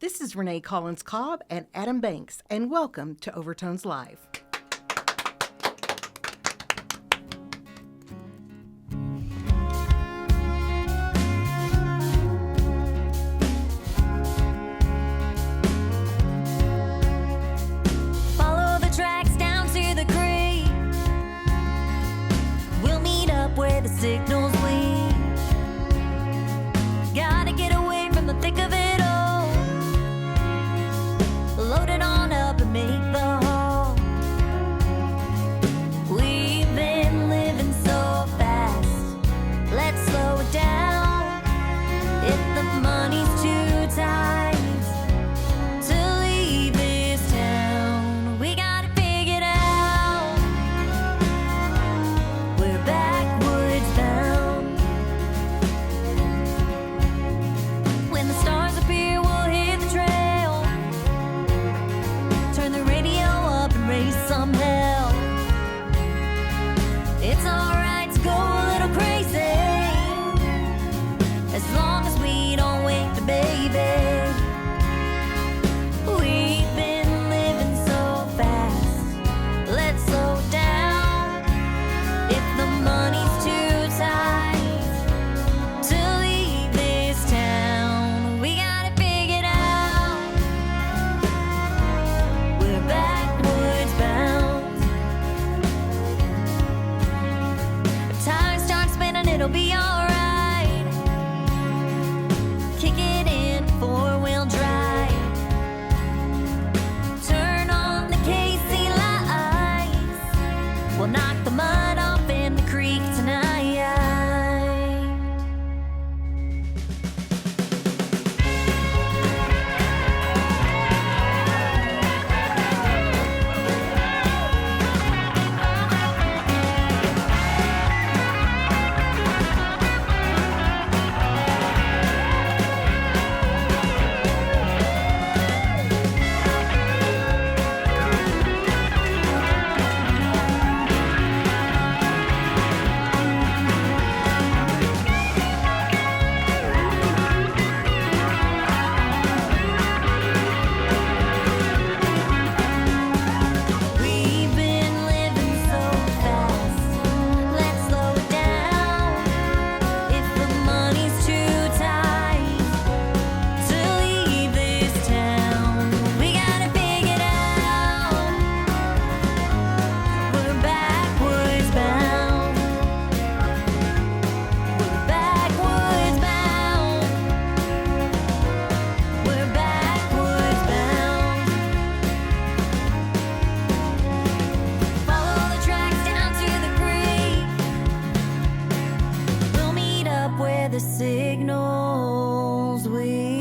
This is Renee Cobb and Adam Banks, and welcome to Overtones Live. Follow the tracks down to the creek. We'll meet up where the signals lead. Gotta get away from the thick of it all. Load it on up and make the haul. We've been living so fast. Let's slow it down. If the money's too tight to leave this town, we got it figured out. We're backwards bound. When the stars appear, we'll hit the trail. Turn the radio up and raise some hell. It's alright to go a little crazy, as long as we don't wake the baby. We've been living so fast. Let's slow down. If the money's too tight to leave this town, we got it figured out. We're backwards bound. If tires start spinning, it'll be alright. Kick it in, four-wheel drive. Turn on the KC lights. We'll knock the mud off in the creek tonight. We've been living so fast. Let's slow it down. If the money's too tight to leave this town, we got it figured out. We're backwards bound. We're backwards bound. We're backwards bound. Follow the tracks down to the creek. We'll meet up where the signals weave.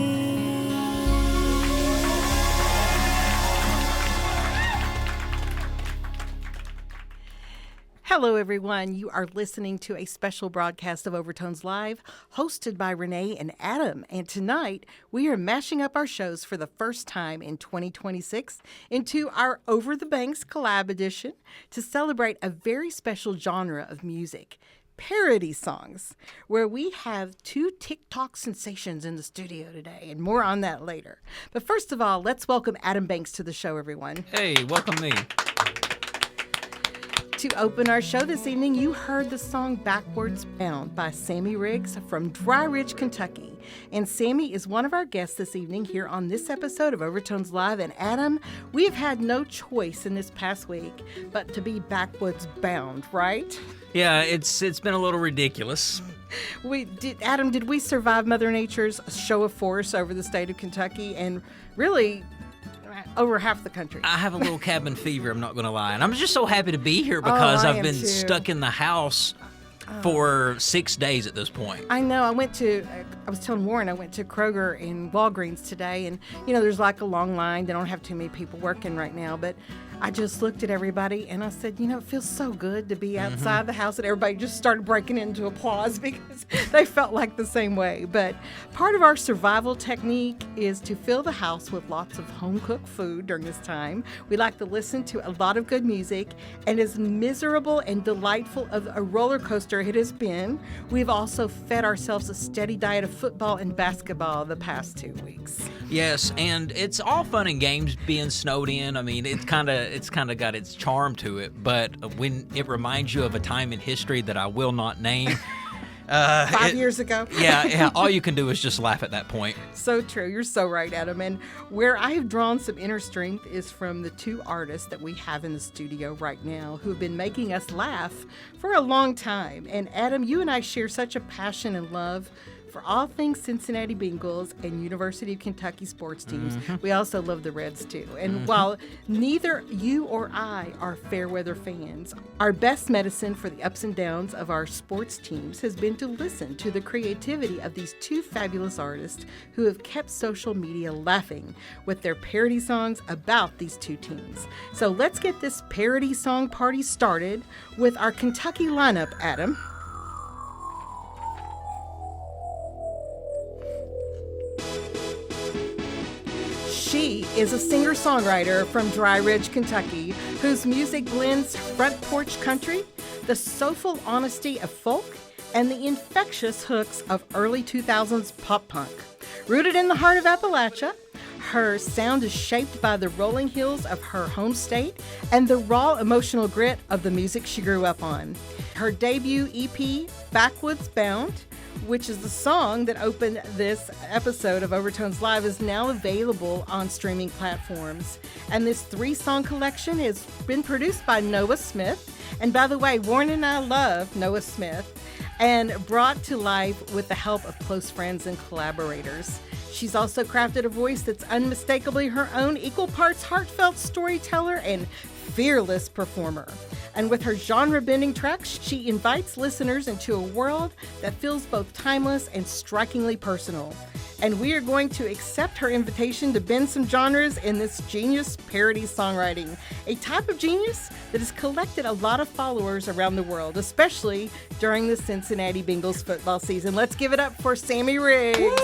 Hello, everyone. You are listening to a special broadcast of Overtones Live, hosted by Renee and Adam. And tonight, we are mashing up our shows for the first time in 2026 into our Over the Banks Collab Edition to celebrate a very special genre of music, parody songs, where we have two TikTok sensations in the studio today, and more on that later. But first of all, let's welcome Adam Banks to the show, everyone. Hey, welcome me. To open our show this evening, you heard the song Backwards Bound by Sami Riggs from Dry Ridge, Kentucky. And Sami is one of our guests this evening here on this episode of Overtones Live. And Adam, we have had no choice in this past week but to be backwards bound, right? Yeah, it's been a little ridiculous. Adam, did we survive Mother Nature's show of force over the state of Kentucky and really over half the country? I have a little cabin fever, I'm not going to lie. And I'm just so happy to be here because I I've am been too. stuck in the house for 6 days at this point. I know. I was telling Warren, I went to Kroger in Walgreens today, and, there's like a long line. They don't have too many people working right now, but I just looked at everybody and I said, it feels so good to be outside the house, and everybody just started breaking into applause because they felt like the same way. But part of our survival technique is to fill the house with lots of home-cooked food during this time. We like to listen to a lot of good music, and as miserable and delightful of a roller coaster it has been, we've also fed ourselves a steady diet of football and basketball the past 2 weeks. Yes, and it's all fun and games being snowed in. I mean, it's kind of got its charm to it, but when it reminds you of a time in history that I will not name, 5 years ago. yeah, all you can do is just laugh at that point. So true. You're so right, Adam. And where I have drawn some inner strength is from the two artists that we have in the studio right now who have been making us laugh for a long time. And Adam, you and I share such a passion and love for all things Cincinnati Bengals and University of Kentucky sports teams. We also love the Reds too. And while neither you or I are fair weather fans, our best medicine for the ups and downs of our sports teams has been to listen to the creativity of these two fabulous artists who have kept social media laughing with their parody songs about these two teams. So let's get this parody song party started with our Kentucky lineup, Adam. She is a singer-songwriter from Dry Ridge, Kentucky, whose music blends front porch country, the soulful honesty of folk, and the infectious hooks of early 2000s pop punk. Rooted in the heart of Appalachia, her sound is shaped by the rolling hills of her home state and the raw emotional grit of the music she grew up on. Her debut EP, Backwoods Bound, which is the song that opened this episode of Overtones Live, is now available on streaming platforms. And this 3-song collection has been produced by Noah Smith. And by the way, Warren and I love Noah Smith, and brought to life with the help of close friends and collaborators. She's also crafted a voice that's unmistakably her own, equal parts heartfelt storyteller and fearless performer. And with her genre-bending tracks, she invites listeners into a world that feels both timeless and strikingly personal. And we are going to accept her invitation to bend some genres in this genius parody songwriting, a type of genius that has collected a lot of followers around the world, especially during the Cincinnati Bengals football season. Let's give it up for Sami Riggs. Woo!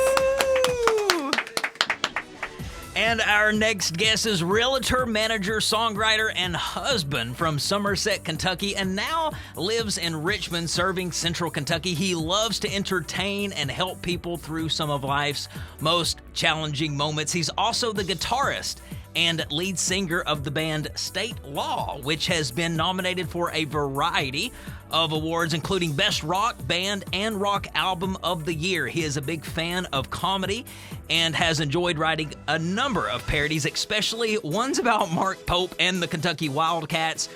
And our next guest is realtor, manager, songwriter, and husband from Somerset, Kentucky, and now lives in Richmond, serving Central Kentucky. He loves to entertain and help people through some of life's most challenging moments. He's also the guitarist and lead singer of the band State Law, which has been nominated for a variety of awards, including Best Rock Band and Rock Album of the Year. He is a big fan of comedy and has enjoyed writing a number of parodies, especially ones about Mark Pope and the Kentucky Wildcats.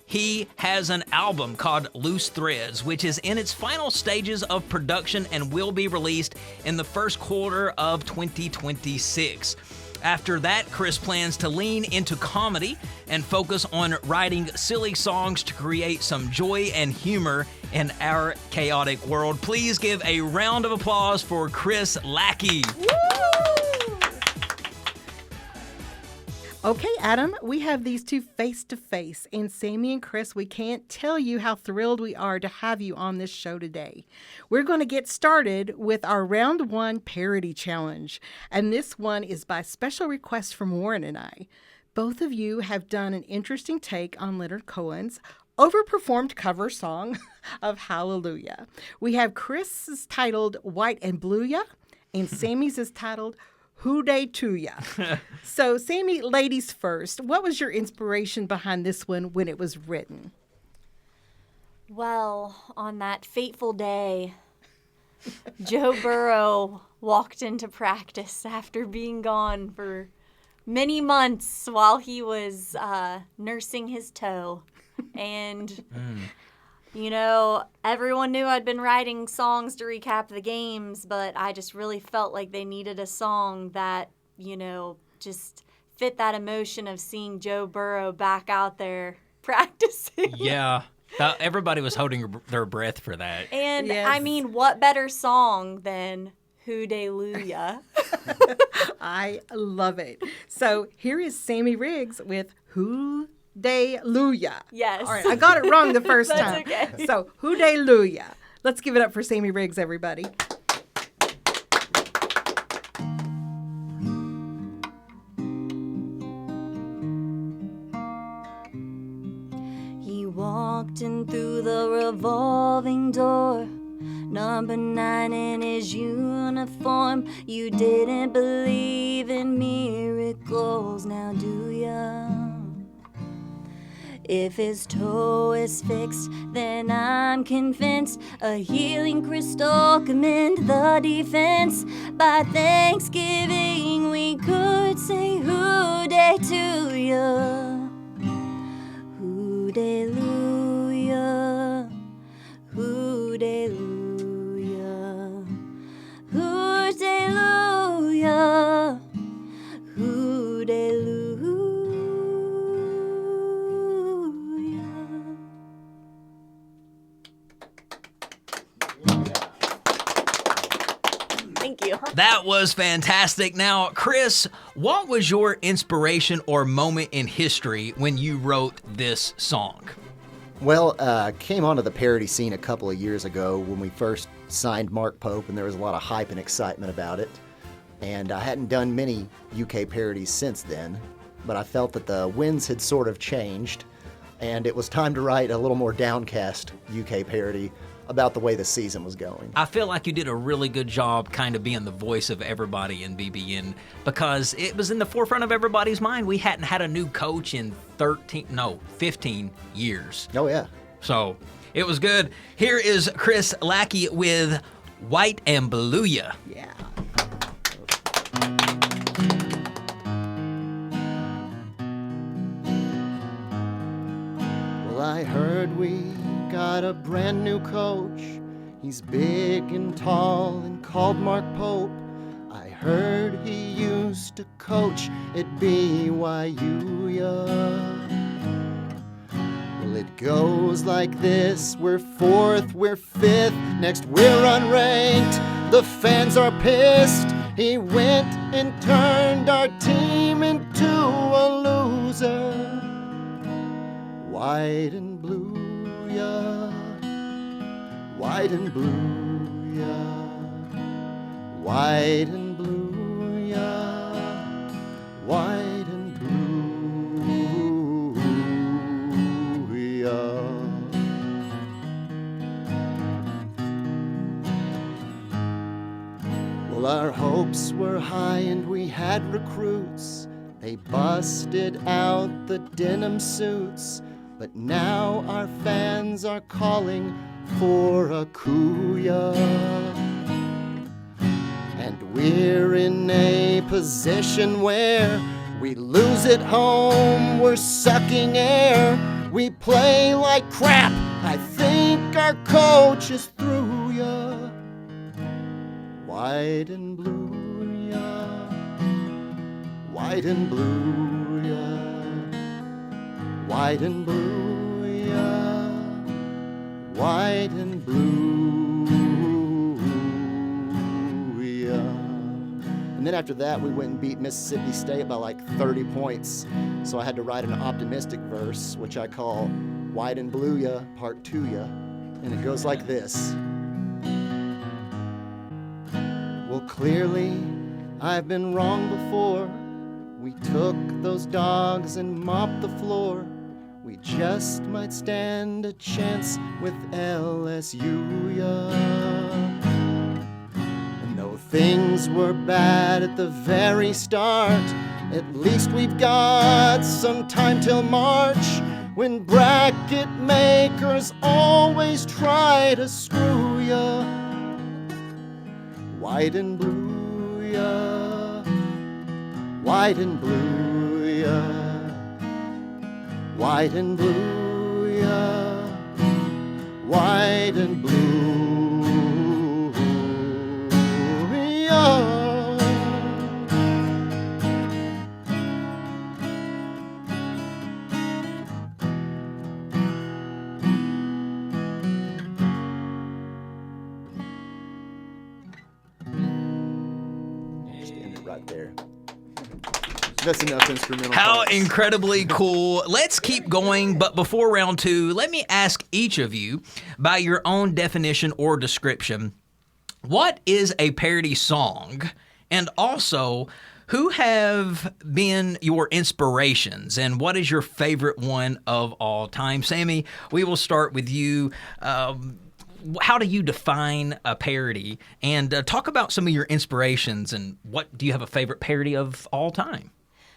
He has an album called Loose Threads, which is in its final stages of production and will be released in the first quarter of 2026. After that, Chris plans to lean into comedy and focus on writing silly songs to create some joy and humor in our chaotic world. Please give a round of applause for Chris Lackey. Woo! Okay, Adam, we have these two face-to-face, and Sami and Chris, we can't tell you how thrilled we are to have you on this show today. We're going to get started with our round 1 parody challenge, and this one is by special request from Warren and I. Both of you have done an interesting take on Leonard Cohen's overperformed cover song of Hallelujah. We have Chris's titled White and Blue Ya, and Sami's is titled Who Dey to Ya. So, Sami, ladies first, what was your inspiration behind this one when it was written? Well, on that fateful day, Joe Burrow walked into practice after being gone for many months while he was nursing his toe. And, you know, everyone knew I'd been writing songs to recap the games, but I just really felt like they needed a song that, you know, just fit that emotion of seeing Joe Burrow back out there practicing. Yeah. Everybody was holding their breath for that. And, Yes. I mean, what better song than Hallelujah? I love it. So, here is Sami Riggs with Who Dey Luya. Yes. All right, I got it wrong the first That's time. okay. So, Who Dey Luya. Let's give it up for Sami Riggs, everybody. He walked in through the revolving door, number 9 in his uniform. You didn't believe in miracles, now do ya? If his toe is fixed, then I'm convinced a healing crystal can mend the defense. By Thanksgiving, we could say hooday to ya. Hooday-lujah, hooday-lujah, hooday-lujah, hooday-lujah. Thank you. That was fantastic. Now, Chris, what was your inspiration or moment in history when you wrote this song? Well, came onto the parody scene a couple of years ago when we first signed Mark Pope, and there was a lot of hype and excitement about it. And I hadn't done many UK parodies since then, but I felt that the winds had sort of changed, and it was time to write a little more downcast UK parody about the way the season was going. I feel like you did a really good job kind of being the voice of everybody in BBN because it was in the forefront of everybody's mind. We hadn't had a new coach in 15 years. Oh, yeah. So it was good. Here is Chris Lackey with White and Blue Ya. Yeah. Well, I heard we got a brand new coach. He's big and tall and called Mark Pope. I heard he used to coach at BYU. Well, it goes like this. We're 4th, we're 5th, next we're unranked. The fans are pissed. He went and turned our team into a loser. White and blue, yeah. White and blue, yeah. White and blue, yeah. White and blue, yeah. Well, our hopes were high and we had recruits. They busted out the denim suits. But now our fans are calling for a kuya. And we're in a position where we lose at home, we're sucking air. We play like crap, I think our coach is through ya. White and blue, ya. White and blue, ya. White and blue, yeah. White and blue, yeah. And then after that, we went and beat Mississippi State by like 30 points. So I had to write an optimistic verse, which I call White and Blue Ya, Part 2 Ya. And it goes like this. Well, clearly, I've been wrong before. We took those dogs and mopped the floor. We just might stand a chance with LSU, yeah. And though things were bad at the very start, at least we've got some time till March, when bracket makers always try to screw ya. White and blue, yeah. White and blue, yeah. White and blue, yeah. White and blue, yeah. Just end it right there. That's enough instrumental. How parts. incredibly cool. Let's keep going, but before round 2, let me ask each of you, by your own definition or description, what is a parody song? And also, who have been your inspirations, and what is your favorite one of all time? Sami, we will start with you. how do you define a parody? And talk about some of your inspirations and what do you have a favorite parody of all time?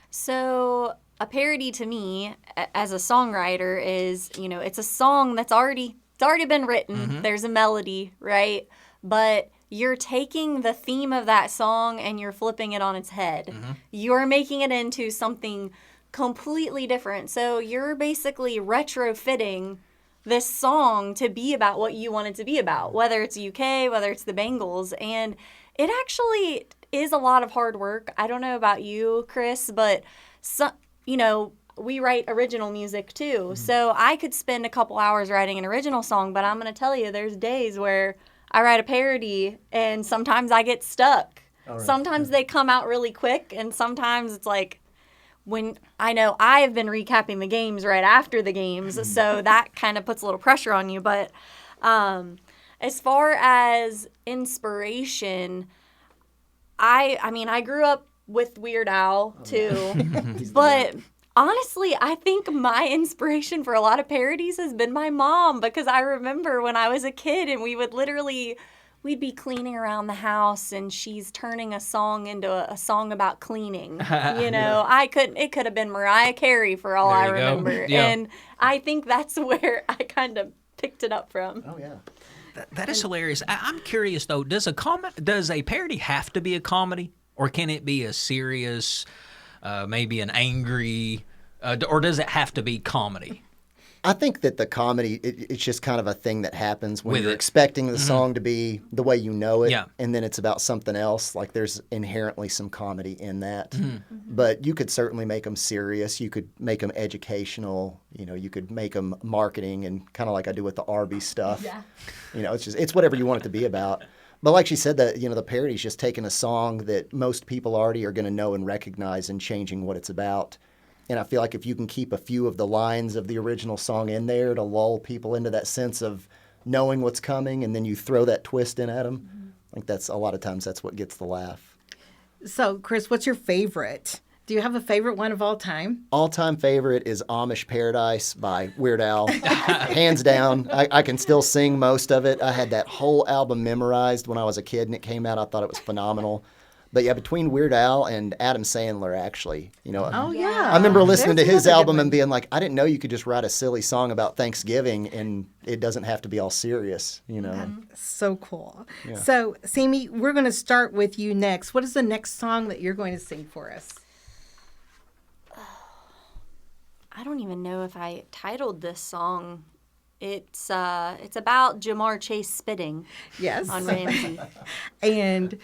So a parody to me, as a songwriter, is, it's a song that's already been written. There's a melody, right? But you're taking the theme of that song and you're flipping it on its head. You're making it into something completely different. So you're basically retrofitting this song to be about what you want it to be about, whether it's UK, whether it's the Bengals. And it actually is a lot of hard work. I don't know about you, Chris, but we write original music too. So I could spend a couple hours writing an original song, but I'm going to tell you, there's days where I write a parody and sometimes I get stuck. Right. Sometimes they come out really quick, and sometimes it's like, when I know I've been recapping the games right after the games, so that kind of puts a little pressure on you. But as far as inspiration, I grew up with Weird Al too, but honestly, I think my inspiration for a lot of parodies has been my mom, because I remember when I was a kid and we'd be cleaning around the house and she's turning a song into a song about cleaning. It could have been Mariah Carey for all I remember. Yeah. And I think that's where I kind of picked it up from. Oh, yeah. That is hilarious. I'm curious though, does a parody have to be a comedy, or can it be a serious, maybe an angry, or does it have to be comedy? I think that the comedy, it's just kind of a thing that happens when With you're it. expecting the song to be the way you know it, Yeah. and then it's about something else. Like, there's inherently some comedy in that. But you could certainly make them serious. You could make them educational. You could make them marketing, and kind of like I do with the Arby's stuff. Yeah. It's whatever you want it to be about. But like she said, the parody's just taking a song that most people already are going to know and recognize and changing what it's about. And I feel like if you can keep a few of the lines of the original song in there to lull people into that sense of knowing what's coming, and then you throw that twist in at them, I think that's a lot of times that's what gets the laugh. So, Chris, what's your favorite? Do you have a favorite one of all time? All-time favorite is Amish Paradise by Weird Al. Hands down. I can still sing most of it. I had that whole album memorized when I was a kid and it came out. I thought it was phenomenal. But yeah, between Weird Al and Adam Sandler, actually, Oh, yeah. I remember listening There's to his another good album one. and being like, I didn't know you could just write a silly song about Thanksgiving and it doesn't have to be all serious, So cool. So, Sami, we're going to start with you next. What is the next song that you're going to sing for us? I don't even know if I titled this song. It's about Jamar Chase spitting Yes. on Ramsey. And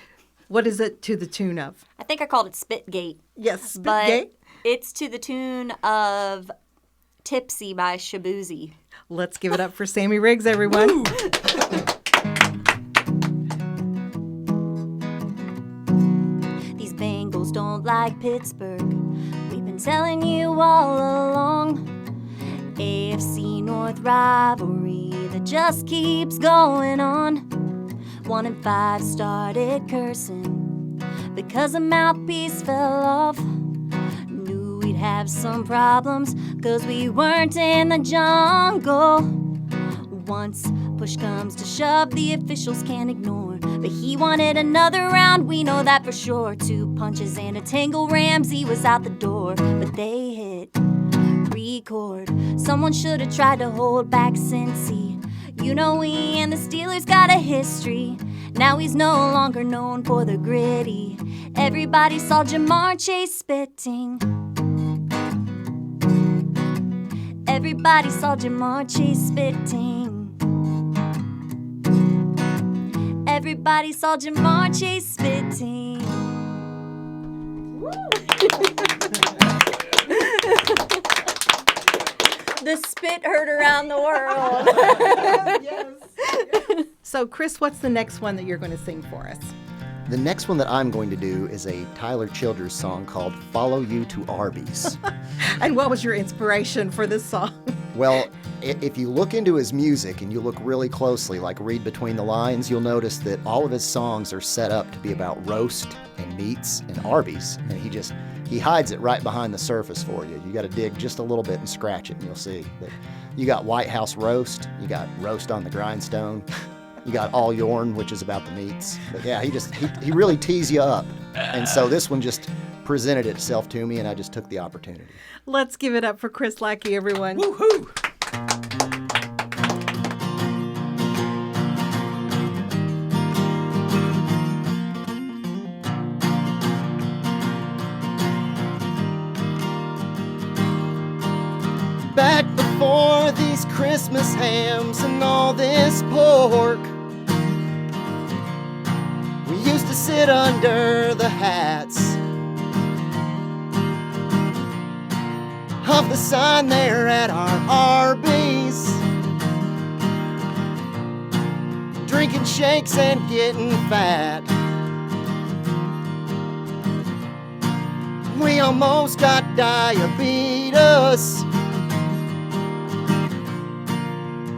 what is it to the tune of? I think I called it Spitgate. Yes, But Spitgate. it's to the tune of Tipsy by Shabuzi. Let's give it up for Sami Riggs, everyone. These Bengals don't like Pittsburgh. We've been telling you all along. AFC North rivalry that just keeps going on. 1 and 5 started cursing because a mouthpiece fell off. Knew we'd have some problems 'cause we weren't in the jungle. Once push comes to shove, the officials can't ignore. But he wanted another round, we know that for sure. 2 punches and a tangle, Ramsey was out the door. But they hit record. Someone should have tried to hold back Cincy. We and the Steelers got a history. Now he's no longer known for the gritty. Everybody saw Jamar Chase spitting. Everybody saw Jamar Chase spitting. Everybody saw Jamar Chase spitting. The spit heard around the world. So, Chris, what's the next one that you're going to sing for us? The next one that I'm going to do is a Tyler Childers song called Follow You to Arby's. And what was your inspiration for this song? Well, if you look into his music and you look really closely, like read between the lines, you'll notice that all of his songs are set up to be about roast and meats and Arby's. And he hides it right behind the surface for you. You got to dig just a little bit and scratch it, and you'll see that you got White House roast, you got roast on the grindstone, You got All Yourn, which is about the meats. But yeah, he really tees you up. And so this one just presented itself to me, and I just took the opportunity. Let's give it up for Chris Lackey, everyone. Woohoo! Back before these Christmas hams and all this pork, we used to sit under the hats of the sign there at our Arby's, drinking shakes and getting fat. We almost got diabetes.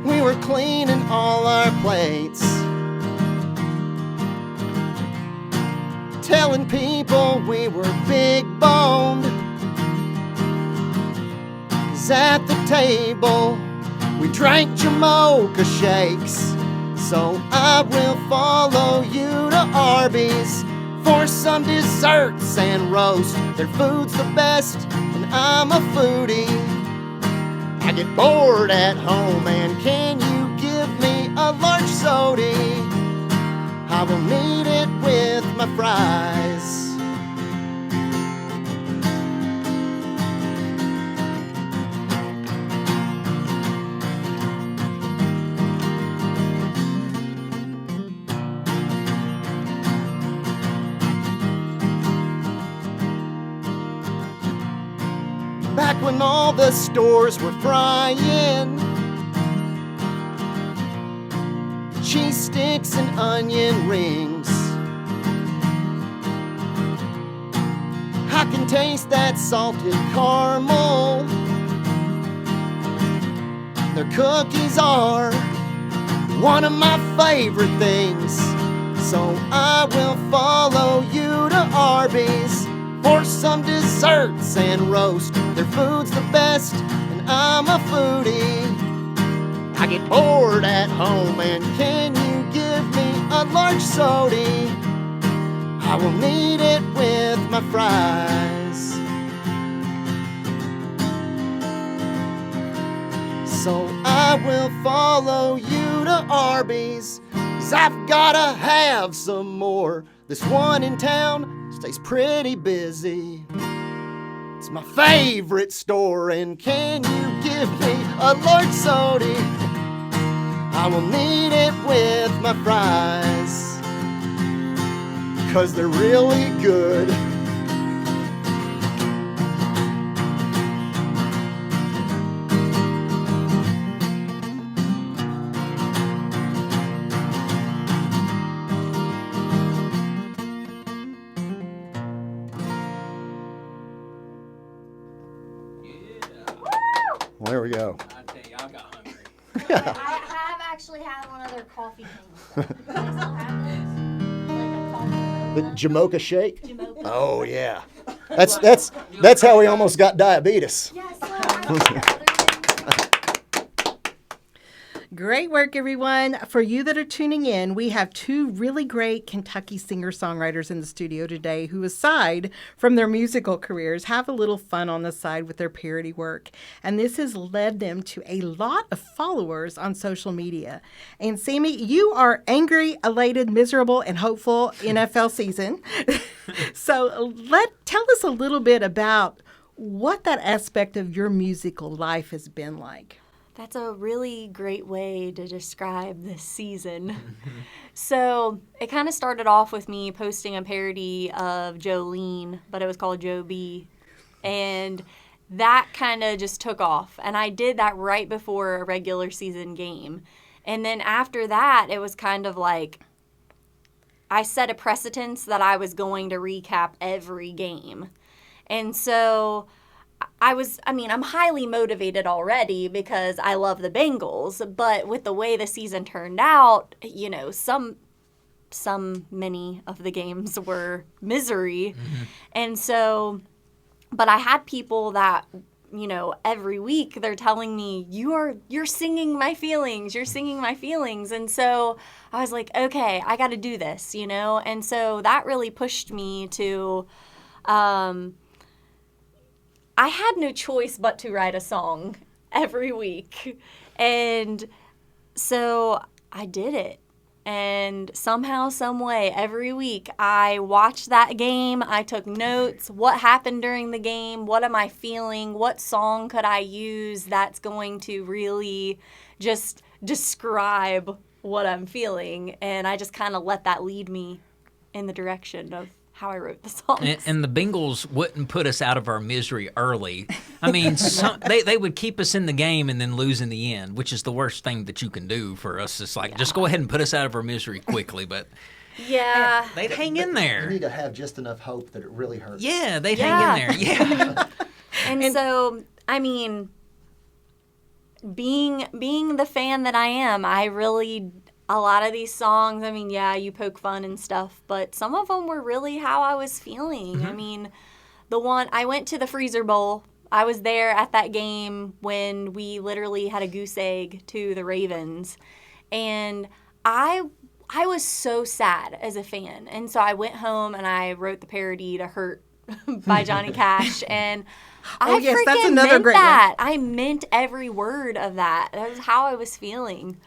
We were cleaning all our plates, telling people we were big boned. 'Cause at the table we drank Jamaica shakes. So I will follow you to Arby's for some desserts and roast. Their food's the best, and I'm a foodie. I get bored at home, and can you give me a large soda? I will need it with my fries. Back when all the stores were frying cheese sticks and onion rings, I can taste that salted caramel. Their cookies are one of my favorite things. So I will follow you to Arby's for some desserts and roast. Their food's the best, and I'm a foodie. I get bored at home, and can you give me a large soda? I will need it with my fries. So I will follow you to Arby's, 'cause I've gotta have some more. This one in town stays pretty busy. It's my favorite store, and can you give me a large soda? I will need it with my fries, 'cause they're really good. Well, there we go. I tell you, I got hungry. I have actually had one of their coffee things. Do they still have those? Like a coffee. The Jamaica shake? Jamaica. Oh yeah. That's how we almost got diabetes. Yes, so I Great work, everyone. For you that are tuning in, we have two really great Kentucky singer-songwriters in the studio today who, aside from their musical careers, have a little fun on the side with their parody work. And this has led them to a lot of followers on social media. And Sami, you are angry, elated, miserable, and hopeful NFL season. So tell us a little bit about what that aspect of your musical life has been like. That's a really great way to describe this season. So it kind of started off with me posting a parody of Jolene, but it was called Joe B. And that kind of just took off. And I did that right before a regular season game. And then after that, it was kind of like I set a precedence that I was going to recap every game. And so I'm highly motivated already because I love the Bengals, but with the way the season turned out, you know, many of the games were misery. Mm-hmm. And so, but I had people that, every week they're telling me, you're singing my feelings, and so I was like, okay, I got to do this, and so that really pushed me to I had no choice but to write a song every week, and so I did it. And somehow, some way, every week, I watched that game. I took notes. What happened during the game? What am I feeling? What song could I use that's going to really just describe what I'm feeling? And I just kind of let that lead me in the direction of how I wrote the songs. And the Bengals wouldn't put us out of our misery early. I mean, they would keep us in the game and then lose in the end, which is the worst thing that you can do for us. It's like, just go ahead and put us out of our misery quickly. But yeah, they'd hang in You there. need to have just enough hope that it really hurts. Yeah, they'd hang in there. Yeah. and so, I mean, being the fan that I am, I really, a lot of these songs, I mean, yeah, you poke fun and stuff, but some of them were really how I was feeling. I mean, the one, I went to the Freezer Bowl. I was there at that game when we literally had a goose egg to the Ravens. And I was so sad as a fan. And so I went home and I wrote the parody to Hurt by Johnny Cash. And I yes, freaking that's another meant great one. that. I meant every word of that. That was how I was feeling.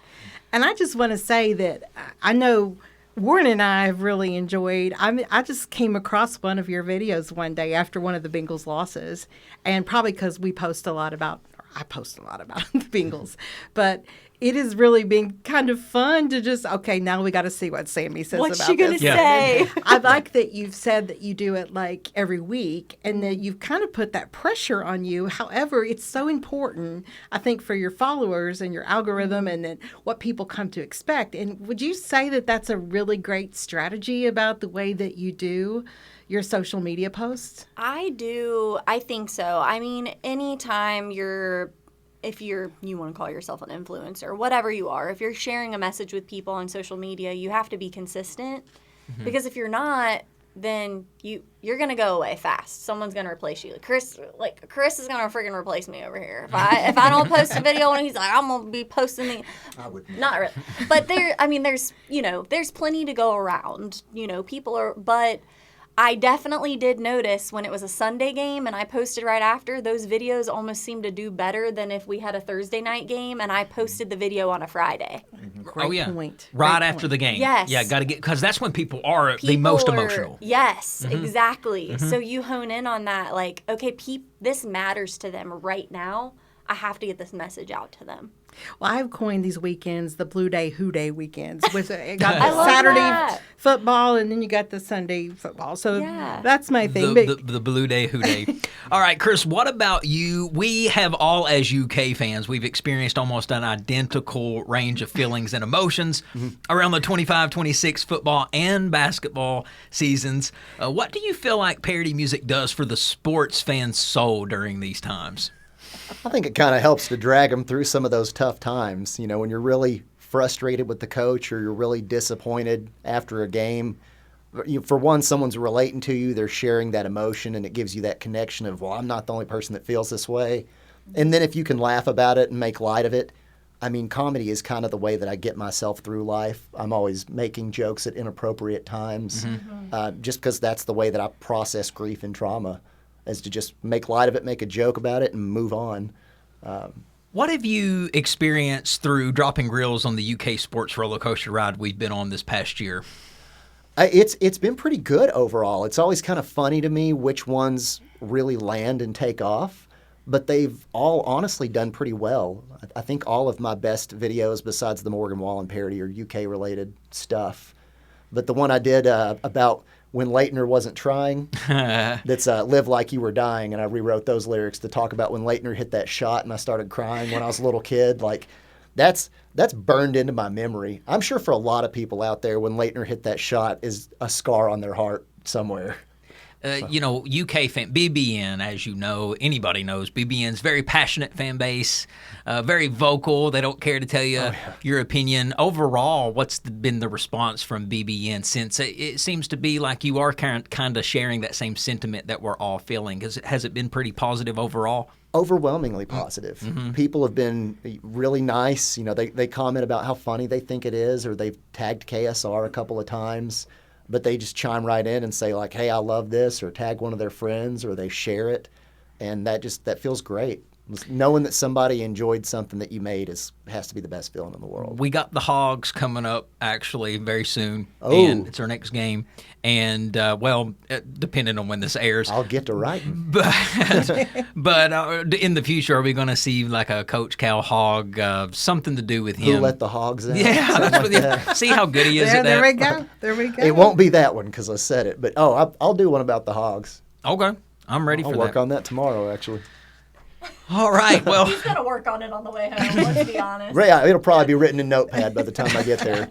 And I just want to say that I know Warren and I have really enjoyed. I just came across one of your videos one day after one of the Bengals losses, and probably because I post a lot about the Bengals, but it has really been kind of fun to just, okay, now we got to see what Sami says What's about she going to this. say? I like that you've said that you do it like every week and that you've kind of put that pressure on you. However, it's so important, I think, for your followers and your algorithm and then what people come to expect. And would you say that that's a really great strategy about the way that you do your social media posts? I do. I think so. I mean, anytime if you want to call yourself an influencer, whatever you are, if you're sharing a message with people on social media, you have to be consistent. Because if you're not, then you're going to go away fast. Someone's going to replace you. Chris is going to freaking replace me over here. If I don't post a video and he's like, I'm going to be posting the... I would Not really. But there's plenty to go around. People are... But I definitely did notice when it was a Sunday game and I posted right after, those videos almost seemed to do better than if we had a Thursday night game and I posted the video on a Great point. Right Great after point. the game. Yes. Yeah, got to get, because that's when people are the People most are- emotional. Yes, exactly. So you hone in on that, like, okay, this matters to them right now. I have to get this message out to them. Well, I've coined these weekends the Blue Day, Who Day weekends. With got I the love Saturday that. football, and then you got the Sunday football. So Yeah. that's my thing. The Blue Day, Who Day. All right, Chris, what about you? We have all, as UK fans, we've experienced almost an identical range of feelings and emotions around the 25-26 football and basketball seasons. What do you feel like parody music does for the sports fan's soul during these times? I think it kind of helps to drag them through some of those tough times. When you're really frustrated with the coach or you're really disappointed after a game. For one, someone's relating to you. They're sharing that emotion, and it gives you that connection of, well, I'm not the only person that feels this way. And then if you can laugh about it and make light of it, I mean, comedy is kind of the way that I get myself through life. I'm always making jokes at inappropriate times just because that's the way that I process grief and trauma. Is to just make light of it, make a joke about it, and move on. What have you experienced through dropping reels on the UK sports roller coaster ride we've been on this past year? It's been pretty good overall. It's always kind of funny to me which ones really land and take off, but they've all honestly done pretty well. I think all of my best videos, besides the Morgan Wallen parody, are UK-related stuff. But the one I did about when Leitner wasn't trying, that's Live Like You Were Dying, and I rewrote those lyrics to talk about when Leitner hit that shot and I started crying when I was a little kid. Like, that's burned into my memory. I'm sure for a lot of people out there, when Leitner hit that shot is a scar on their heart somewhere. UK fan, BBN, as you know, anybody knows, BBN's very passionate fan base, very vocal. They don't care to tell you your opinion. Overall, what's been the response from BBN since it seems to be like you are kind of sharing that same sentiment that we're all feeling? Has it been pretty positive overall? Overwhelmingly positive. Mm-hmm. People have been really nice. They comment about how funny they think it is, or they've tagged KSR a couple of times, but they just chime right in and say like, hey, I love this, or tag one of their friends, or they share it. And that feels great. Knowing that somebody enjoyed something that you made has to be the best feeling in the world. We got the Hogs coming up actually very soon, Oh. and it's our next game. And depending on when this airs, I'll get to writing. but in the future, are we going to see like a Coach Cal Hog, something to do with him? Who let the hogs in? Yeah, that's what. See how good he is at that. There we go. There we go. It won't be that one because I said it, but I'll do one about the hogs. Okay, I'm ready for I'll that. work on that tomorrow, actually. All right, well. He's gonna work on it on the way home. Let's be honest. Yeah, it'll probably be written in Notepad by the time I get there.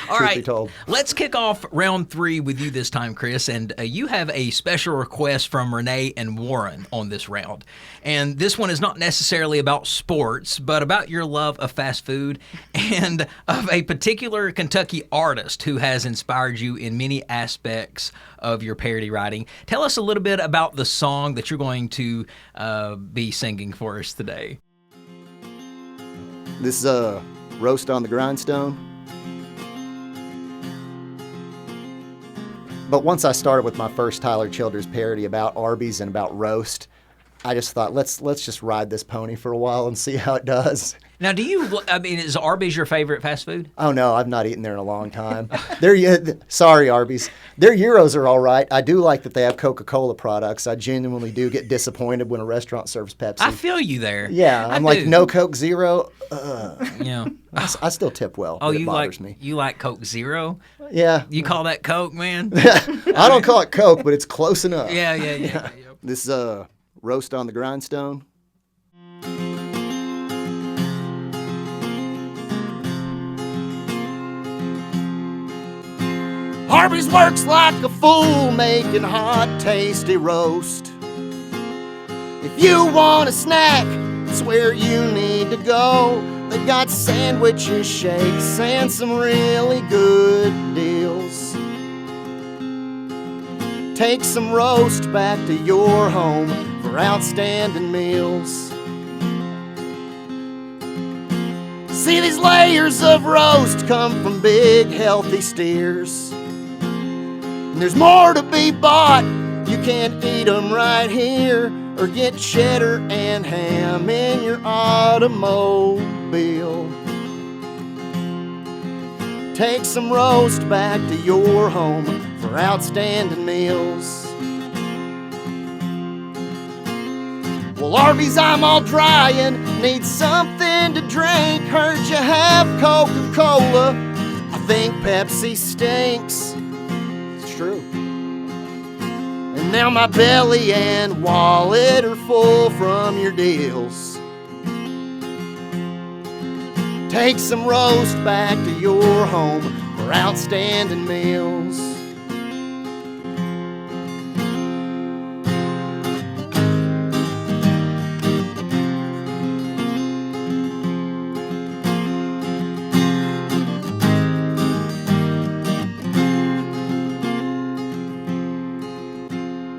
All Truth right, be told. let's kick off round 3 with you this time, Chris. And you have a special request from Renee and Warren on this round. And this one is not necessarily about sports, but about your love of fast food and of a particular Kentucky artist who has inspired you in many aspects of your parody writing. Tell us a little bit about the song that you're going to be singing for us today. This is Roast on the Grindstone. But once I started with my first Tyler Childers parody about Arby's and about roast, I just thought, let's just ride this pony for a while and see how it does. Now, is Arby's your favorite fast food? Oh, no, I've not eaten there in a long time. Sorry, Arby's. Their gyros are all right. I do like that they have Coca-Cola products. I genuinely do get disappointed when a restaurant serves Pepsi. I feel you there. Yeah, I'm like, no Coke Zero. Yeah. I still tip well. Oh, but it bothers me. You like Coke Zero? Yeah. You call that Coke, man? I don't call it Coke, but it's close enough. Yeah. This is Roast on the Grindstone. Arby's works like a fool making hot, tasty roast. If you want a snack, it's where you need to go. They got sandwiches, shakes, and some really good deals. Take some roast back to your home for outstanding meals. See, these layers of roast come from big, healthy steers. And there's more to be bought. You can't eat them right here, or get cheddar and ham in your automobile. Take some roast back to your home for outstanding meals. Well, Arby's, I'm all dry and need something to drink. Heard you have Coca-Cola. I think Pepsi stinks. It's true. And now my belly and wallet are full from your deals. Take some roast back to your home for outstanding meals.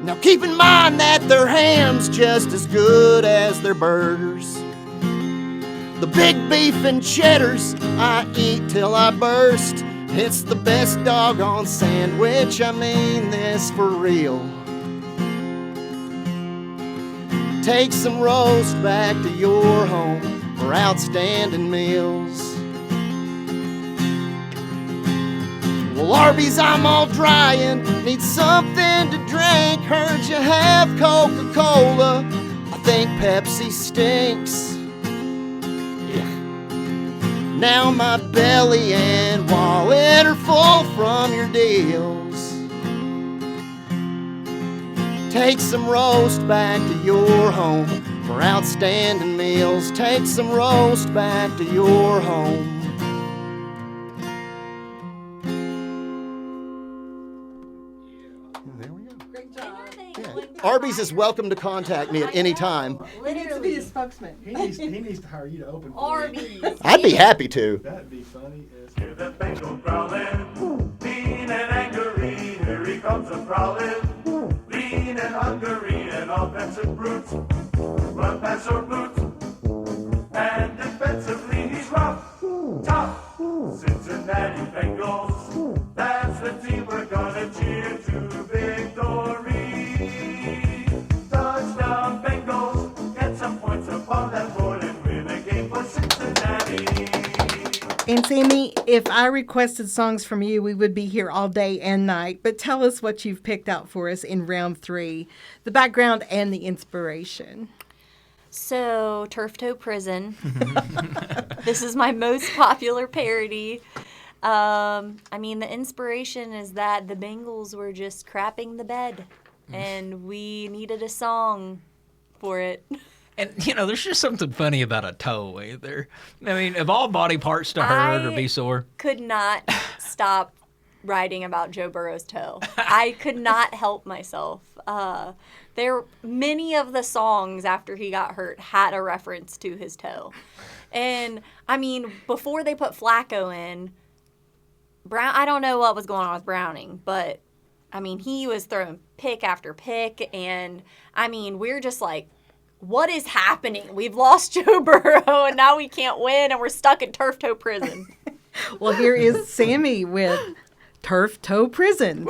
Now keep in mind that their ham's just as good as their burgers. The big beef and cheddars I eat till I burst. It's the best doggone sandwich, I mean this for real. Take some roast back to your home for outstanding meals. Well, Arby's, I'm all dry and need something to drink. Heard you have Coca-Cola. I think Pepsi stinks. Now my belly and wallet are full from your deals. Take some roast back to your home for outstanding meals. Take some roast back to your home. There we go. Great job. Arby's is welcome to contact me at any time. He needs to be a spokesman. He needs to hire you to open for him. Arby's. I'd be happy to. That'd be funny as Hear the Bengal growling, lean and angry, here he comes a prowling, lean and hungry, and offensive brutes, run past your boots, and defensively he's rough, tough, Cincinnati Bengals, that's the team we're gonna cheer to victory. Touchdown Bengals, get some points upon that board and win a game for Cincinnati. And Sammy, if I requested songs from you, we would be here all day and night. But tell us what you've picked out for us in round 3, the background and the inspiration. So, Turf Toe Prison. This is my most popular parody. I mean, the inspiration is that the Bengals were just crapping the bed, and we needed a song for it. And, there's just something funny about a toe either. I mean, of all body parts to hurt or be sore. Could not stop writing about Joe Burrow's toe. I could not help myself. Many of the songs after he got hurt had a reference to his toe. And, I mean, before they put Flacco in, I don't know what was going on with Browning, but, I mean, he was throwing pick after pick, and, I mean, we're just like, what is happening? We've lost Joe Burrow, and now we can't win, and we're stuck in Turf Toe Prison. Well, here is Sammy with Turf Toe Prison.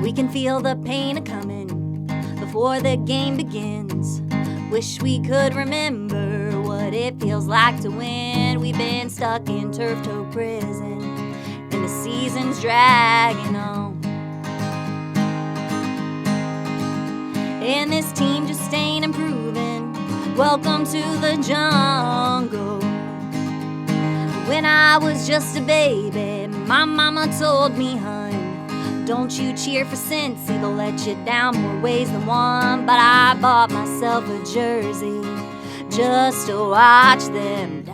We can feel the pain a-coming before the game begins. Wish we could remember what it feels like to win. We've been stuck in Turf Toe Prison, and the season's dragging on. And this team just ain't improving. Welcome to the jungle. When I was just a baby, my mama told me, hun, don't you cheer for Cincy, they'll let you down more ways than one. But I bought myself a jersey just to watch them die.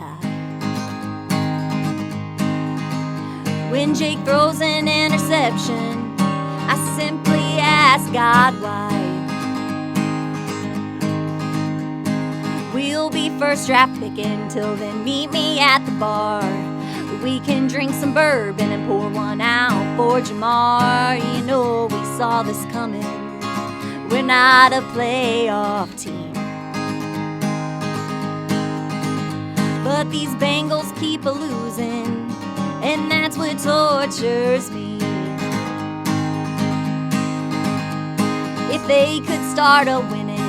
When Jake throws an interception, I simply ask God why. We'll be first draft picking, till then meet me at the bar. We can drink some bourbon and pour one out for Jamar. You know we saw this coming, we're not a playoff team. But these Bengals keep a-losing, and that's what tortures me. If they could start a-winning,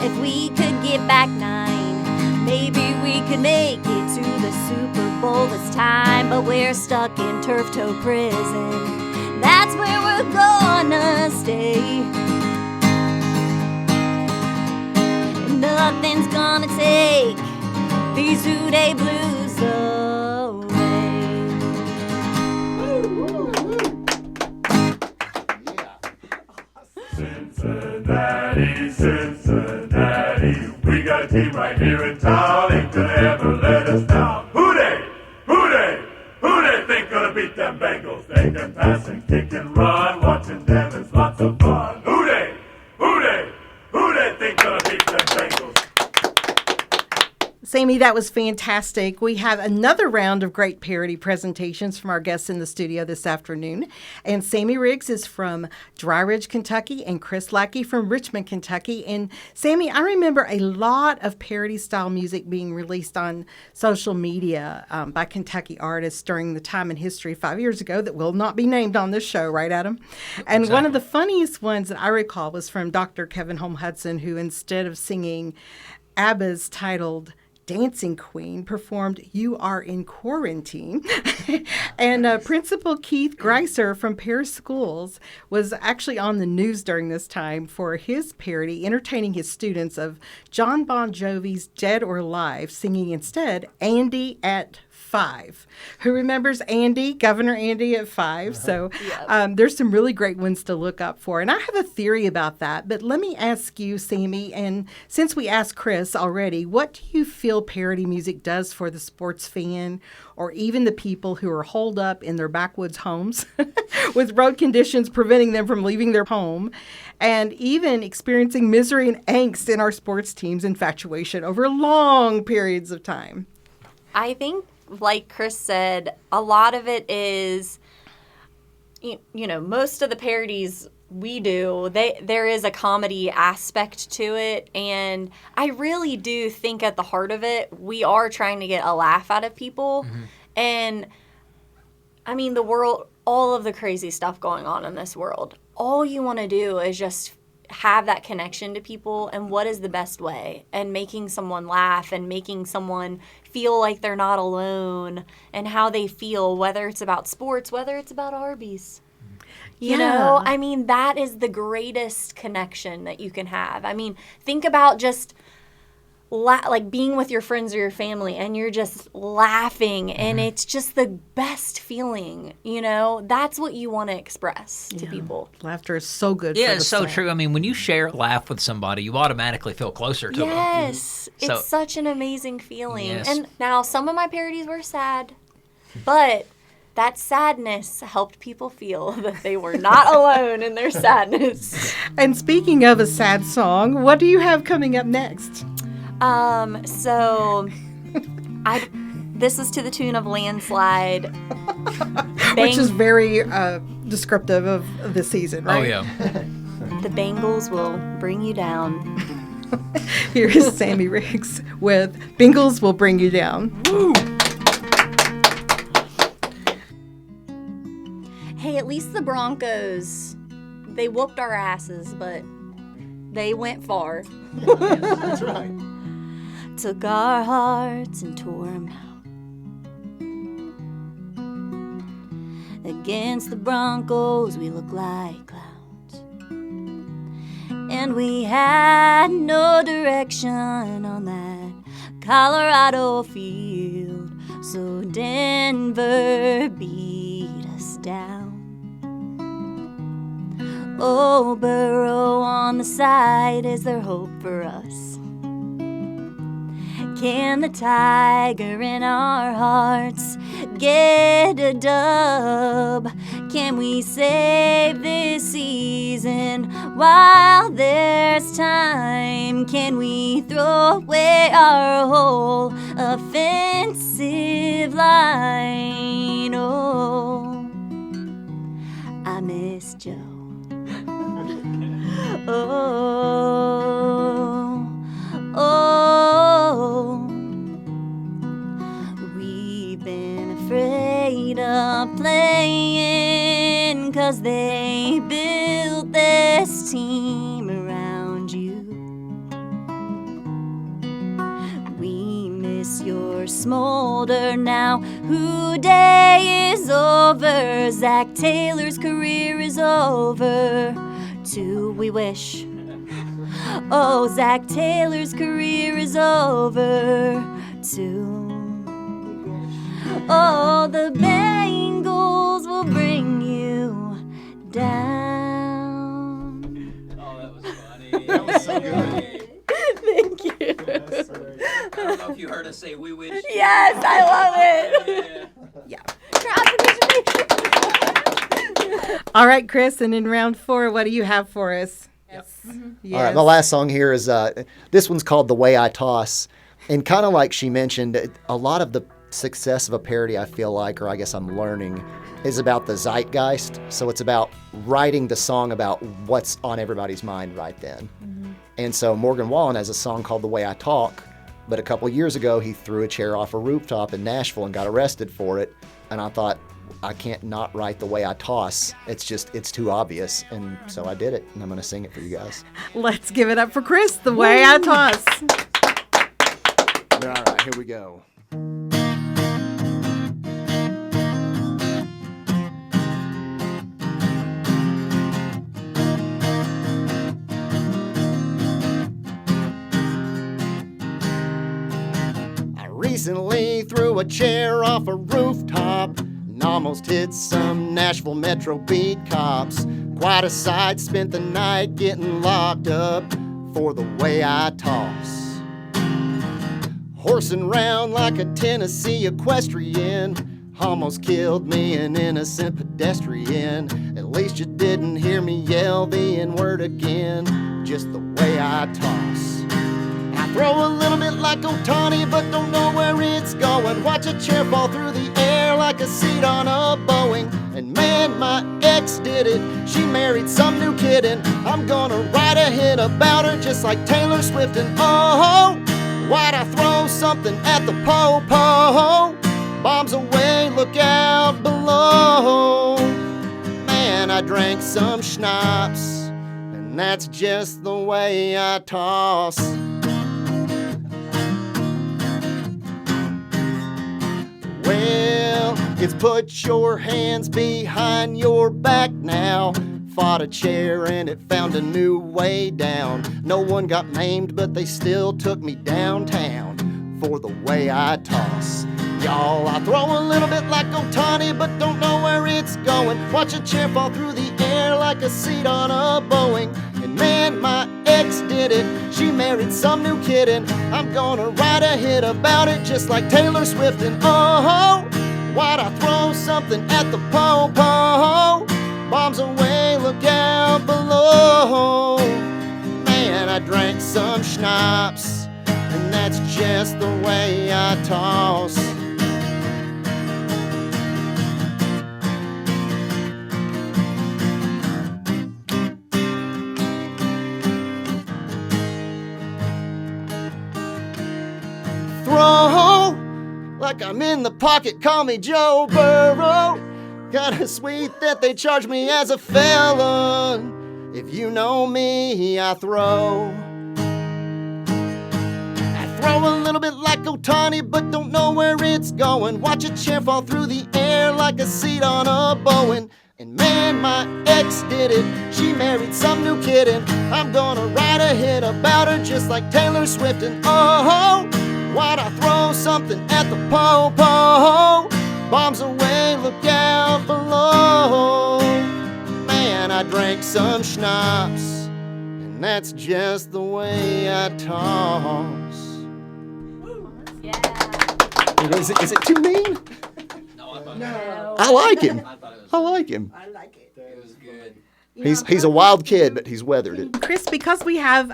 if we could get back 9, maybe we could make it to the Super Bowl this time. But we're stuck in Turf Toe Prison, that's where we're gonna stay. And nothing's gonna take these Houday Blues away. Cincinnati, Cincinnati, we got a team right here in town, ain't gonna ever let us down. Houday, Houday, Houday think gonna beat them Bengals. They can pass and kick and run, watching them is lots of fun. Houday, Houday, Houday think gonna beat them Bengals. Sammy, that was fantastic. We have another round of great parody presentations from our guests in the studio this afternoon. And Sami Riggs is from Dry Ridge, Kentucky, and Chris Lackey from Richmond, Kentucky. And Sammy, I remember a lot of parody-style music being released on social media by Kentucky artists during the time in history 5 years ago that will not be named on this show, right, Adam? And Exactly. one of the funniest ones that I recall was from Dr. Kevin Holm Hudson, who instead of singing ABBA's titled Dancing Queen, performed You Are in Quarantine. And Principal Keith Greiser from Paris Schools was actually on the news during this time for his parody, entertaining his students of John Bon Jovi's Dead or Alive, singing instead Andy at 5. Who remembers Andy, Governor Andy at 5? So there's some really great ones to look up for. And I have a theory about that. But let me ask you, Sami, and since we asked Chris already, what do you feel parody music does for the sports fan or even the people who are holed up in their backwoods homes with road conditions preventing them from leaving their home and even experiencing misery and angst in our sports team's infatuation over long periods of time? I think, like Chris said, a lot of it is, most of the parodies we do, there is a comedy aspect to it. And I really do think at the heart of it, we are trying to get a laugh out of people. Mm-hmm. And, I mean, the world, all of the crazy stuff going on in this world, all you want to do is just have that connection to people and what is the best way, and making someone laugh and making someone feel like they're not alone and how they feel, whether it's about sports, whether it's about Arby's. You know, I mean, that is the greatest connection that you can have. I mean, think about just like being with your friends or your family and you're just laughing and it's just the best feeling, that's what you want to express to people. Laughter is so good. Yeah, it's so true. I mean, when you share a laugh with somebody, you automatically feel closer to them. Yes, it's such an amazing feeling. Yes. And now some of my parodies were sad, but that sadness helped people feel that they were not alone in their sadness. And speaking of a sad song, what do you have coming up next? So this is to the tune of Landslide. Which is very descriptive of the season, right? Oh, yeah. The Bengals will bring you down. Here is Sami Riggs with Bengals Will Bring You Down. Woo! Hey, at least the Broncos, they whooped our asses, but they went far. That's right. Took our hearts and tore them out. Against the Broncos, we look like clowns. And we had no direction on that Colorado field. So Denver beat us down. Oh, Burrow on the side, is there hope for us? Can the tiger in our hearts get a dub? Can we save this season while there's time? Can we throw away our whole offensive line? Oh, I miss Joe. Oh, we've been afraid of playing 'cause they built this team around you. We miss your smolder now. Who day is over? Zach Taylor's career is over. Too, we wish. Oh, Zach Taylor's career is over too. Oh, the Bengals will bring you down. Oh, that was funny. That was so good. Thank you. Yes, sir. I don't know if you heard us say we wish. Yes, I love it. Yeah. All right, Chris, and in round 4, what do you have for us? Yes. Yes. All right, the last song here is this one's called "The Way I Toss," and kind of like she mentioned, a lot of the success of a parody, I feel like, or I guess I'm learning, is about the zeitgeist. So it's about writing the song about what's on everybody's mind right then. Mm-hmm. And so Morgan Wallen has a song called "The Way I Talk," but a couple years ago he threw a chair off a rooftop in Nashville and got arrested for it. And I thought, I can't not write "The Way I Toss." It's too obvious. And so I did it, and I'm going to sing it for you guys. Let's give it up for Chris, "The Way I Toss." All right, here we go. Recently threw a chair off a rooftop and almost hit some Nashville Metro beat cops. Quite a sight, spent the night getting locked up for the way I toss. Horsing round like a Tennessee equestrian, almost killed me an innocent pedestrian. At least you didn't hear me yell the N-word again, just the way I toss. I throw a little bit like Otani, but don't know where it's going. Watch a chair fall through the air like a seat on a Boeing. And man, my ex did it. She married some new kid, and I'm gonna write a hit about her just like Taylor Swift. And oh, why'd I throw something at the po-po? Bombs away, look out below. Man, I drank some schnapps, and that's just the way I toss. Well, it's put your hands behind your back now. Fought a chair and it found a new way down. No one got maimed, but they still took me downtown for the way I toss. Y'all, I throw a little bit like Otani, but don't know where it's going. Watch a chair fall through the air like a seat on a Boeing. And man, my ex did it. She married some new kid, and I'm gonna write a hit about it just like Taylor Swift. And oh, why'd I throw something at the po-po? Bombs away, look out below. Man, I drank some schnapps, and that's just the way I toss. Throw like I'm in the pocket, call me Joe Burrow. Kinda sweet that they charge me as a felon. If you know me, I throw a little bit like Otani, but don't know where it's going. Watch a chair fall through the air like a seat on a Boeing. And man, my ex did it. She married some new kid, and I'm gonna write a hit about her just like Taylor Swift. And oh, why'd I throw something at the po-po? Bombs away, look out below. Man, I drank some schnapps, and that's just the way I toss. Yeah. Is it too mean? No. I like him. I like him. I like it. It was good. He's a wild kid, but he's weathered it. Chris, because we have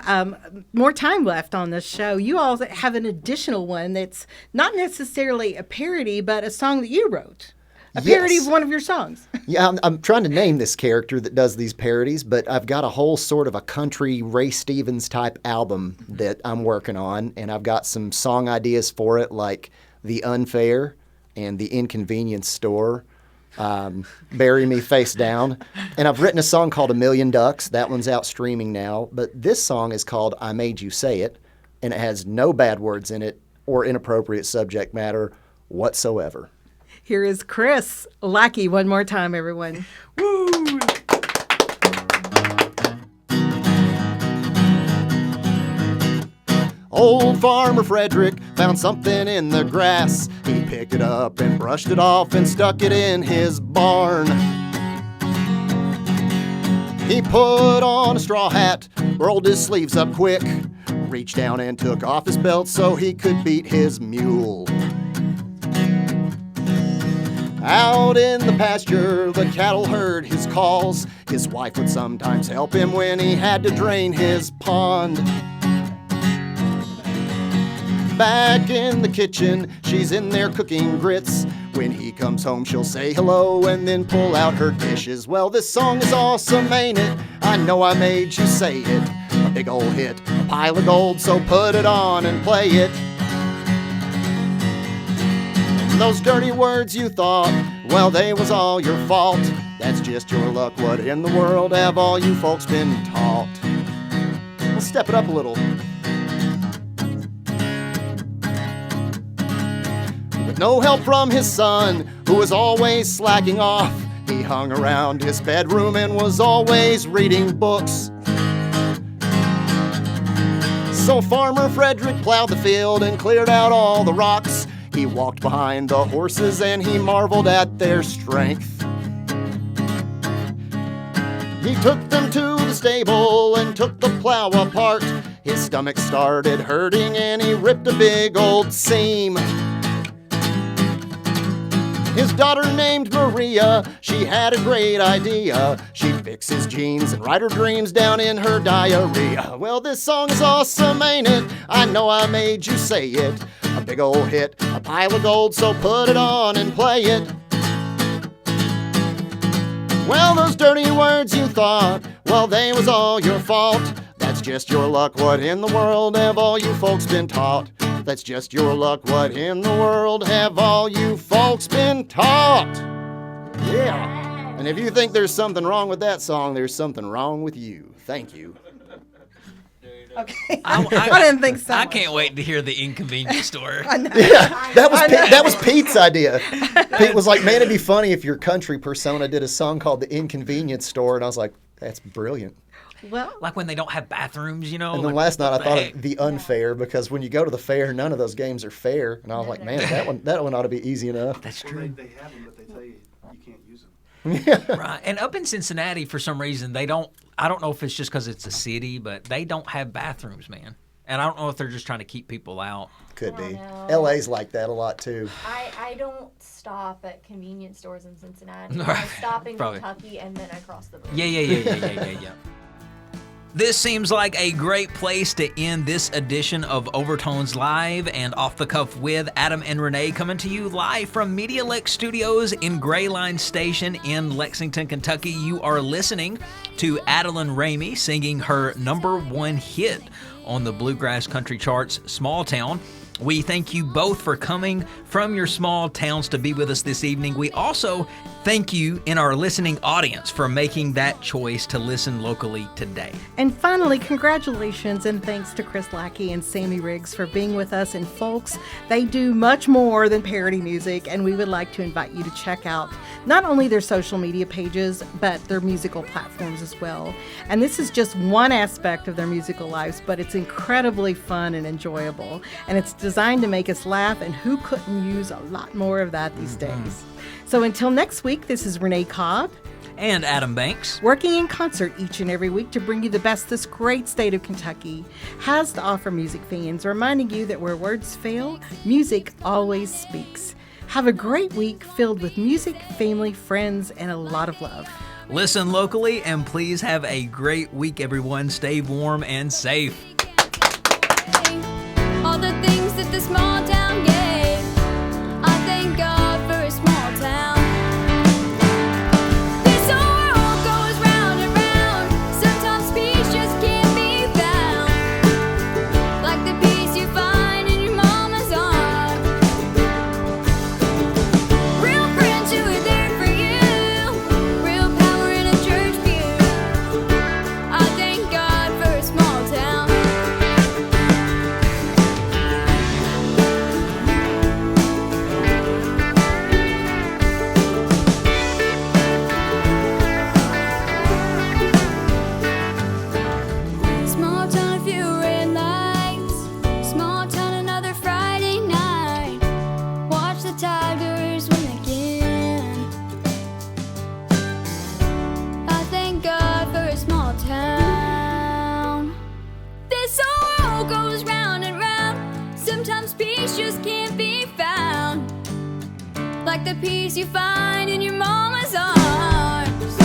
more time left on this show, you all have an additional one that's not necessarily a parody, but a song that you wrote. A parody Yes. of one of your songs. Yeah, I'm trying to name this character that does these parodies, but I've got a whole sort of a country Ray Stevens type album that I'm working on, and I've got some song ideas for it, like The Unfair and The Inconvenience Store. Bury Me Face Down. And I've written a song called A Million Ducks. That one's out streaming now. But this song is called I Made You Say It, and it has no bad words in it or inappropriate subject matter whatsoever. Here is Chris Lackey one more time, everyone. Woo! Old Farmer Frederick found something in the grass. He picked it up and brushed it off and stuck it in his barn. He put on a straw hat, rolled his sleeves up quick, reached down and took off his belt so he could beat his mule. Out in the pasture, the cattle heard his calls. His wife would sometimes help him when he had to drain his pond. Back in the kitchen, she's in there cooking grits. When he comes home, she'll say hello and then pull out her dishes. Well, this song is awesome, ain't it? I know I made you say it. A big old hit, a pile of gold, so put it on and play it. Those dirty words you thought, well, they was all your fault. That's just your luck. What in the world have all you folks been taught? Let's step it up a little. With no help from his son, who was always slacking off, he hung around his bedroom and was always reading books. So Farmer Frederick plowed the field and cleared out all the rocks. He walked behind the horses and he marveled at their strength. He took them to the stable and took the plow apart. His stomach started hurting and he ripped a big old seam. His daughter named Maria, she had a great idea. She'd fix his jeans and write her dreams down in her diarrhea. Well, this song is awesome, ain't it? I know I made you say it. A big old hit, a pile of gold, so put it on and play it. Well, those dirty words you thought, well, they was all your fault. That's just your luck, what in the world have all you folks been taught? That's just your luck, what in the world have all you folks been taught? Yeah. And if you think there's something wrong with that song, there's something wrong with you. Thank you. Okay. I didn't think so. I can't wait to hear the inconvenience store. Yeah, that was Pete's idea. Pete was like, man, it'd be funny if your country persona did a song called The Inconvenience Store. And I was like, that's brilliant. Well, Like when they don't have bathrooms, you know. And then like, last night I what thought the heck? of The Unfair, because when you go to the fair, none of those games are fair. And I was like, man, that one ought to be easy enough. That's Well, true. they have them, but they tell you you can't use them. Right. And up in Cincinnati, for some reason, they don't, I don't know if it's just because it's a city, but they don't have bathrooms, man. And I don't know if they're just trying to keep people out. Could I don't be. know. LA's like that a lot too. I don't stop at convenience stores in Cincinnati. I Right. stop in Probably. Kentucky and then I cross the border. Yeah. This seems like a great place to end this edition of Overtones Live and Off the Cuff with Adam and Renee, coming to you live from Medialex Studios in Greylline Station in Lexington, Kentucky. You are listening to Adeline Ramey singing her #1 hit on the Bluegrass Country Charts, Small Town. We thank you both for coming from your small towns to be with us this evening. We also thank you in our listening audience for making that choice to listen locally today. and finally, congratulations and thanks to Chris Lackey and Sami Riggs for being with us. And folks, they do much more than parody music, and we would like to invite you to check out not only their social media pages, but their musical platforms as well. And this is just one aspect of their musical lives, but it's incredibly fun and enjoyable. And it's designed to make us laugh, and who couldn't use a lot more of that these days? So until next week, this is Renee Cobb, And Adam Banks. working in concert each and every week to bring you the best this great state of Kentucky has to offer music fans, reminding you that where words fail, music always speaks. Have a great week filled with music, family, friends, and a lot of love. Listen locally, and please have a great week, everyone. Stay warm and safe. All the things that the small town gave, I thank God for a small town. This whole world goes round and round. Sometimes peace just can't be found, like the peace you find in your mama's arms. Real friends who are there for you, real power in a church pew. I thank God for a small town. Small town, a few red lights. Small town, another Friday night. Watch the Tigers win again. I thank God for a small town. This whole world goes round and round. Sometimes peace just can't be found, like the peace you find in your mama's arms.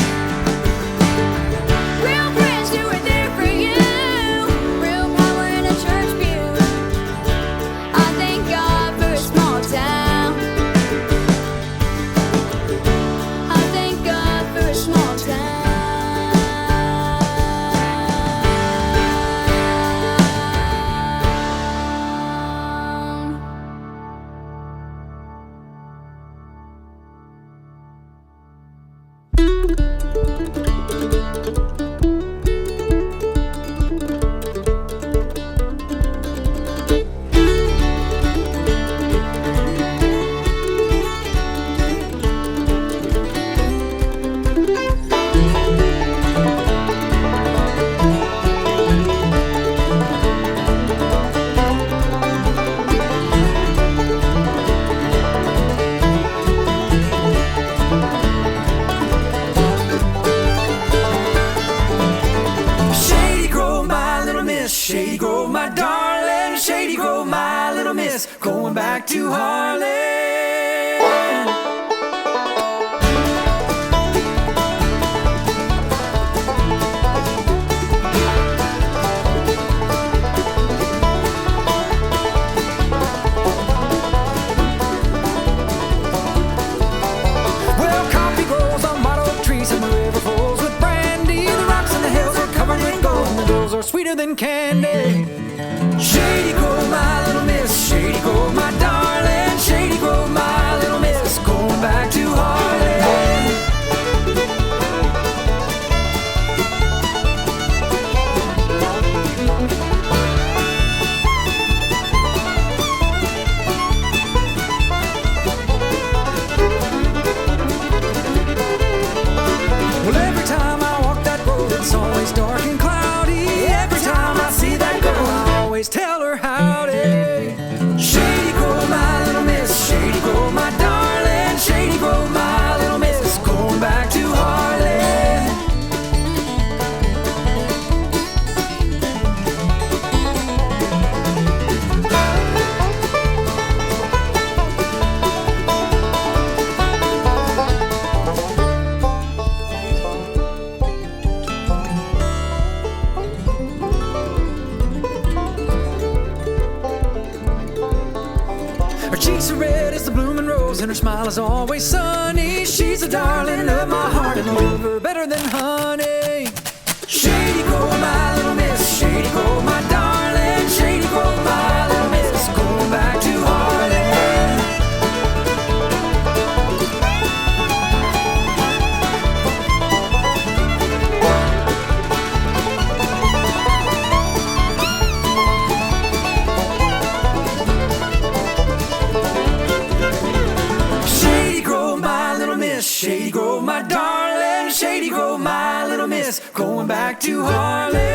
Real friends who are there for you, real power in a church pew. I thank God for a small town. I thank God for a small town. miss going back to Harlan. Well, coffee grows on mottled trees and the river flows with brandy. The rocks and the hills are covered with gold and the girls are sweeter than candy. Shady Grove, my little miss, Shady Grove, my darling, Shady Grove, my little miss, going back to Harlan. Well, every time I walk that road, it's always dark and cloudy. Every time I see that girl, I always tell her howdy. Shady Grove, my little miss, Shady Grove, my darling, Shady Grove, my little miss, going back to Harlan. Her cheeks are red as the blooming rose, and her smile is always sunny. She's a darling of my heart, and I love her better than honey. Shady Grove, my little miss, Shady Grove, my darling, Shady Grove, my little miss, going back to Harlan. Shady Grove, my little miss, Shady Grove, my darling, Shady Grove, my little miss, going back to Harlan.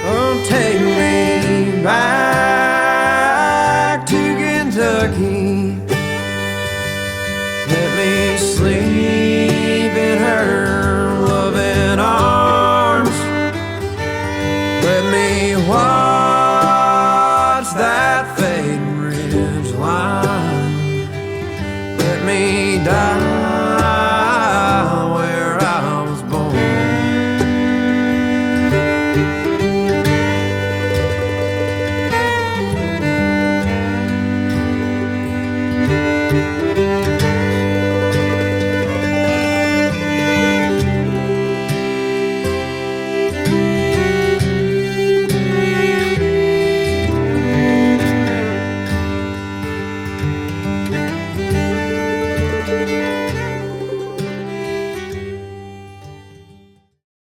Oh, take me back to Kentucky. Let me sleep in her loving arms. Let me walk